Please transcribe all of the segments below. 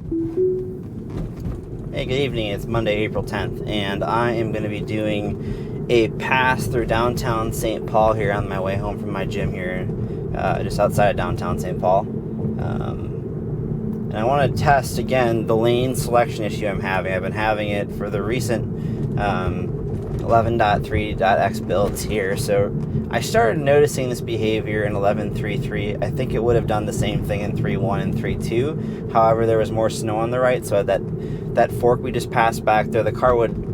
Hey, good evening. It's Monday, April 10th, and I am going to be doing a pass through downtown St. Paul here on my way home from my gym here, just outside of downtown St. Paul. And I want to test, again, the lane selection issue I'm having. I've been having it for the recent 11.3.x builds here, so I started noticing this behavior in 11.3.3. I think it would have done the same thing in 3.1 and 3.2. However, there was more snow on the right, so that fork we just passed back there, the car would,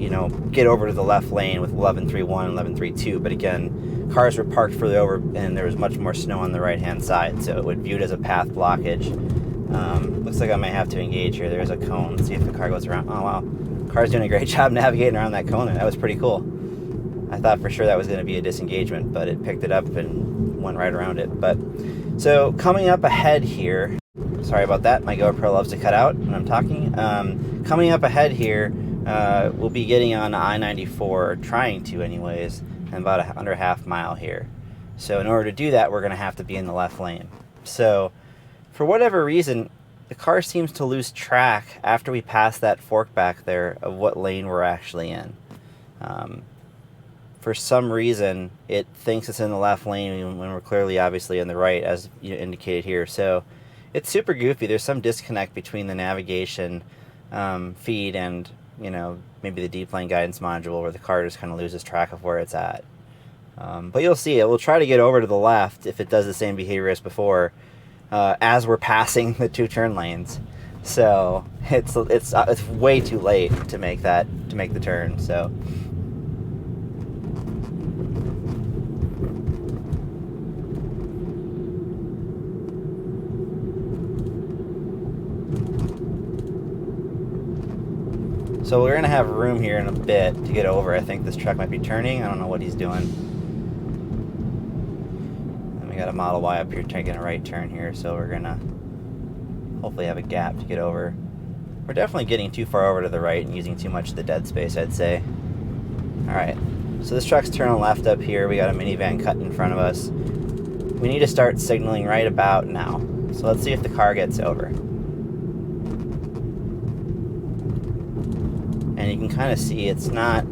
get over to the left lane with 11.3.1 and 11.3.2. But again, cars were parked further over, and there was much more snow on the right-hand side, so it would view it as a path blockage. Looks like I might have to engage here. There's a cone. Let's see if the car goes around. Oh, wow. Car's doing a great job navigating around that cone. That was pretty cool. I thought for sure that was going to be a disengagement, but it picked it up and went right around it. But so coming up ahead here, sorry about that. My GoPro loves to cut out when I'm talking. Coming up ahead here, we'll be getting on I-94, or trying to anyways, in about under a half mile here. So in order to do that, we're going to have to be in the left lane. So for whatever reason, the car seems to lose track after we pass that fork back there of what lane we're actually in. For some reason, it thinks it's in the left lane when we're clearly, obviously, in the right, as indicated here. So it's super goofy. There's some disconnect between the navigation feed and, maybe the deep lane guidance module, where the car just kind of loses track of where it's at. But you'll see it. We'll try to get over to the left if it does the same behavior as before, as we're passing the two turn lanes. So it's way too late to make the turn. So we're going to have room here in a bit to get over. I think this truck might be turning. I don't know what he's doing. And we got a Model Y up here taking a right turn here, so we're going to hopefully have a gap to get over. We're definitely getting too far over to the right and using too much of the dead space, I'd say. Alright, so this truck's turning left up here. We got a minivan cut in front of us. We need to start signaling right about now. So let's see if the car gets over. And you can kind of see it's not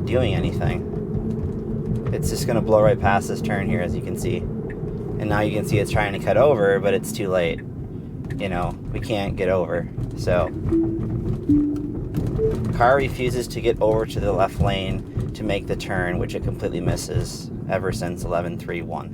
doing anything. It's just going to blow right past this turn here, as you can see. And now you can see it's trying to cut over, but it's too late. We can't get over. So car refuses to get over to the left lane to make the turn, which it completely misses ever since 11.3.1.